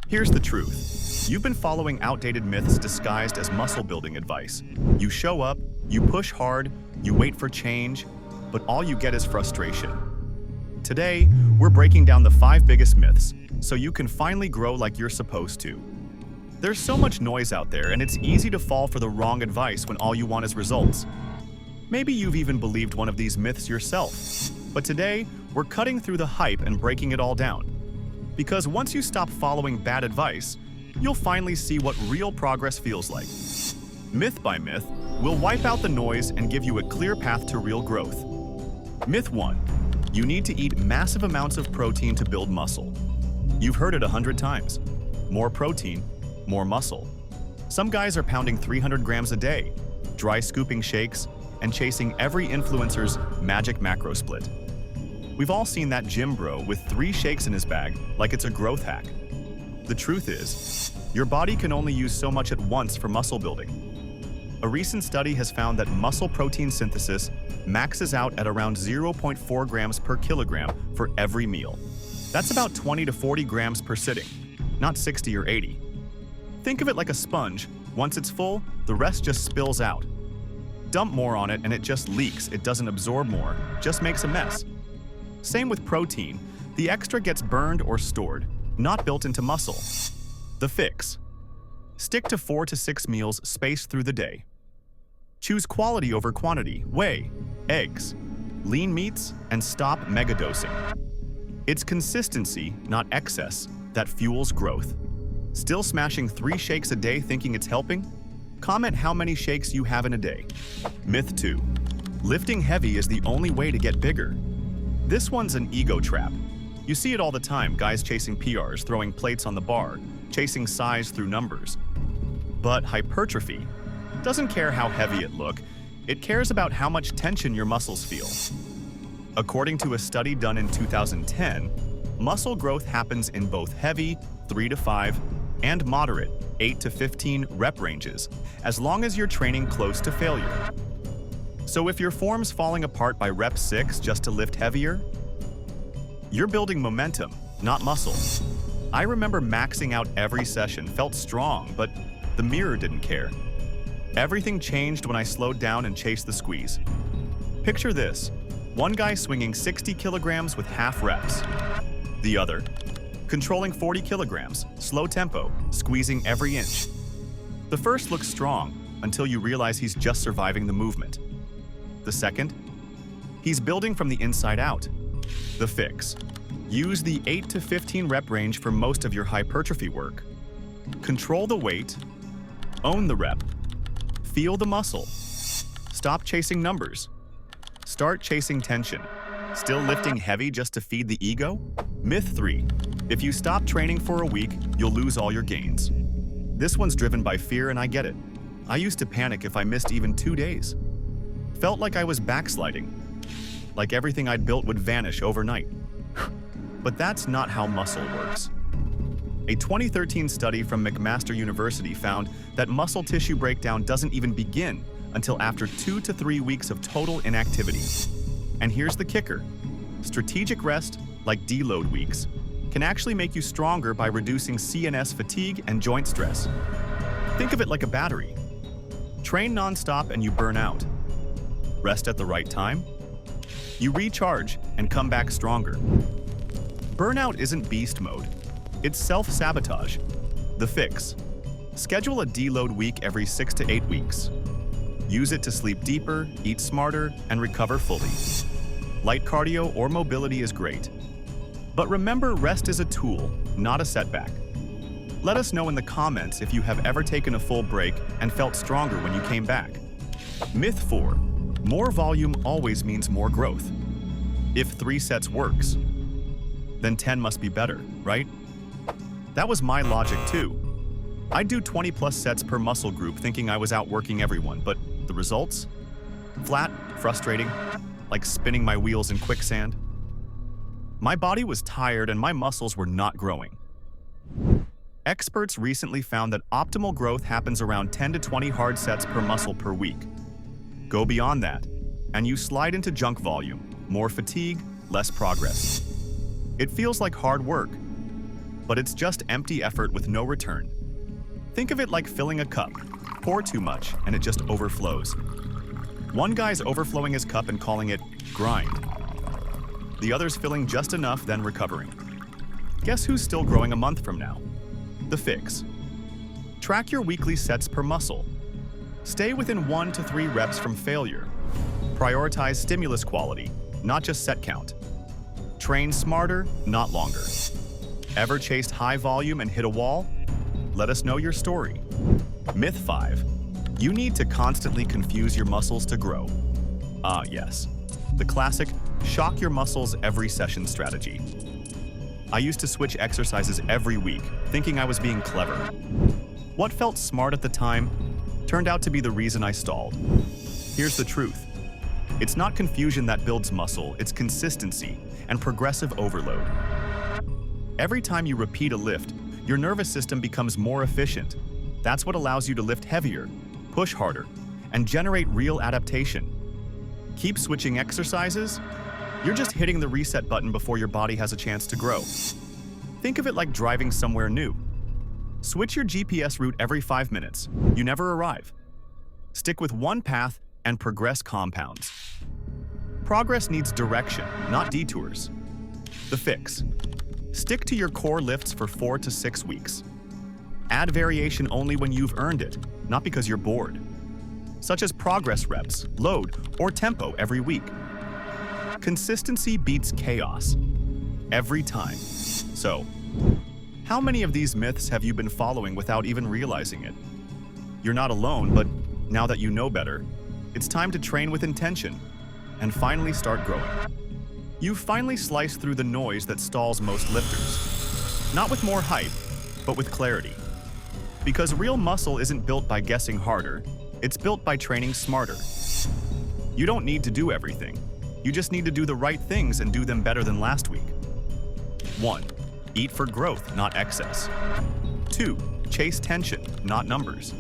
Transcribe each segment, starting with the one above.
Here's the truth. You've been following outdated myths disguised as muscle building advice. You show up, you push hard, you wait for change, but all you get is frustration. Today, we're breaking down the 5 biggest myths so you can finally grow like you're supposed to. There's so much noise out there, and it's easy to fall for the wrong advice when all you want is results. Maybe you've even believed one of these myths yourself. But today, we're cutting through the hype and breaking it all down. Because once you stop following bad advice, you'll finally see what real progress feels like. Myth by myth, we'll wipe out the noise and give you a clear path to real growth. Myth 1. You need to eat massive amounts of protein to build muscle. You've heard it 100 times. More protein, more muscle. Some guys are pounding 300 grams a day, dry scooping shakes, and chasing every influencer's magic macro split. We've all seen that gym bro with 3 shakes in his bag like it's a growth hack. The truth is, your body can only use so much at once for muscle building. A recent study has found that muscle protein synthesis maxes out at around 0.4 grams per kilogram for every meal. That's about 20 to 40 grams per sitting, not 60 or 80. Think of it like a sponge. Once it's full, the rest just spills out. Dump more on it and it just leaks. It doesn't absorb more, just makes a mess. Same with protein. The extra gets burned or stored, not built into muscle. The fix. Stick to 4 to 6 meals spaced through the day. Choose quality over quantity, whey, eggs, lean meats, and stop megadosing. It's consistency, not excess, that fuels growth. Still smashing 3 shakes a day thinking it's helping? Comment how many shakes you have in a day. Myth 2. Lifting heavy is the only way to get bigger. This one's an ego trap. You see it all the time, guys chasing PRs, throwing plates on the bar, chasing size through numbers. But hypertrophy doesn't care how heavy it looks, it cares about how much tension your muscles feel. According to a study done in 2010, muscle growth happens in both heavy, 3 to 5, and moderate, 8 to 15 rep ranges, as long as you're training close to failure. So if your form's falling apart by rep 6 just to lift heavier, you're building momentum, not muscle. I remember maxing out every session, felt strong, but the mirror didn't care. Everything changed when I slowed down and chased the squeeze. Picture this, one guy swinging 60 kilograms with half reps. The other, controlling 40 kilograms, slow tempo, squeezing every inch. The first looks strong until you realize he's just surviving the movement. The second, he's building from the inside out. The fix. Use the 8 to 15 rep range for most of your hypertrophy work. Control the weight, own the rep, feel the muscle. Stop chasing numbers. Start chasing tension. Still lifting heavy just to feed the ego? Myth 3. If you stop training for a week, you'll lose all your gains. This one's driven by fear, and I get it. I used to panic if I missed even 2 days. Felt like I was backsliding, like everything I'd built would vanish overnight. But that's not how muscle works. A 2013 study from McMaster University found that muscle tissue breakdown doesn't even begin until after 2 to 3 weeks of total inactivity. And here's the kicker. Strategic rest, like deload weeks, can actually make you stronger by reducing CNS fatigue and joint stress. Think of it like a battery. Train non-stop and you burn out. Rest at the right time, you recharge and come back stronger. Burnout isn't beast mode, it's self-sabotage. The fix. Schedule a deload week every 6 to 8 weeks. Use it to sleep deeper, eat smarter, and recover fully. Light cardio or mobility is great. But remember, rest is a tool, not a setback. Let us know in the comments if you have ever taken a full break and felt stronger when you came back. Myth 4. More volume always means more growth. If 3 sets works, then 10 must be better, right? That was my logic too. I'd do 20 plus sets per muscle group thinking I was outworking everyone, but the results? Flat, frustrating, like spinning my wheels in quicksand. My body was tired and my muscles were not growing. Experts recently found that optimal growth happens around 10 to 20 hard sets per muscle per week. Go beyond that, and you slide into junk volume, more fatigue, less progress. It feels like hard work. but it's just empty effort with no return. Think of it like filling a cup. Pour too much, and it just overflows. One guy's overflowing his cup and calling it grind. The other's filling just enough, then recovering. Guess who's still growing a month from now? The fix. Track your weekly sets per muscle. Stay within 1 to 3 reps from failure. Prioritize stimulus quality, not just set count. Train smarter, not longer. Ever chased high volume and hit a wall? Let us know your story. Myth 5. You need to constantly confuse your muscles to grow. Ah, yes. The classic, shock your muscles every session strategy. I used to switch exercises every week, thinking I was being clever. What felt smart at the time turned out to be the reason I stalled. Here's the truth. It's not confusion that builds muscle, it's consistency and progressive overload. Every time you repeat a lift, your nervous system becomes more efficient. That's what allows you to lift heavier, push harder, and generate real adaptation. Keep switching exercises? You're just hitting the reset button before your body has a chance to grow. Think of it like driving somewhere new. Switch your GPS route every 5 minutes. You never arrive. Stick with one path and progress compounds. Progress needs direction, not detours. The fix. Stick to your core lifts for 4 to 6 weeks. Add variation only when you've earned it, not because you're bored. Such as progress reps, load, or tempo every week. Consistency beats chaos. Every time. So, how many of these myths have you been following without even realizing it? You're not alone, but now that you know better, it's time to train with intention and finally start growing. You've finally sliced through the noise that stalls most lifters. Not with more hype, but with clarity. Because real muscle isn't built by guessing harder, it's built by training smarter. You don't need to do everything. You just need to do the right things and do them better than last week. 1. Eat for growth, not excess. 2. Chase tension, not numbers.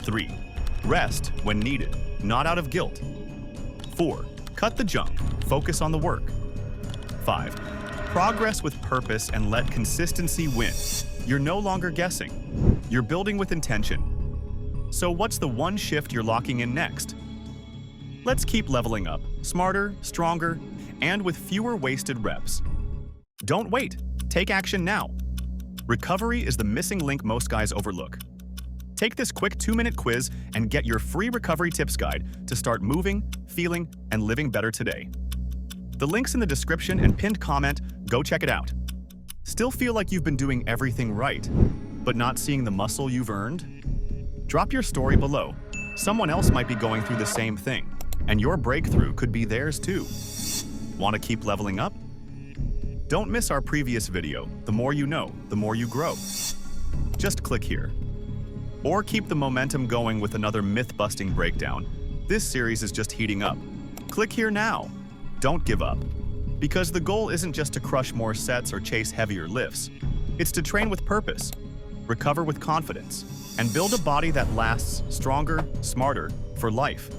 3. Rest when needed, not out of guilt. 4. Cut the junk, focus on the work. 5. Progress with purpose and let consistency win. You're no longer guessing. You're building with intention. So what's the one shift you're locking in next? Let's keep leveling up, smarter, stronger, and with fewer wasted reps. Don't wait. Take action now. Recovery is the missing link most guys overlook. Take this quick 2-minute quiz and get your free recovery tips guide to start moving, feeling, and living better today. The link's in the description and pinned comment. Go check it out. Still feel like you've been doing everything right, but not seeing the muscle you've earned? Drop your story below. Someone else might be going through the same thing, and your breakthrough could be theirs too. Want to keep leveling up? Don't miss our previous video, The More You Know, The More You Grow. Just click here. Or keep the momentum going with another myth-busting breakdown. This series is just heating up. Click here now. Don't give up. Because the goal isn't just to crush more sets or chase heavier lifts. It's to train with purpose, recover with confidence, and build a body that lasts stronger, smarter, for life.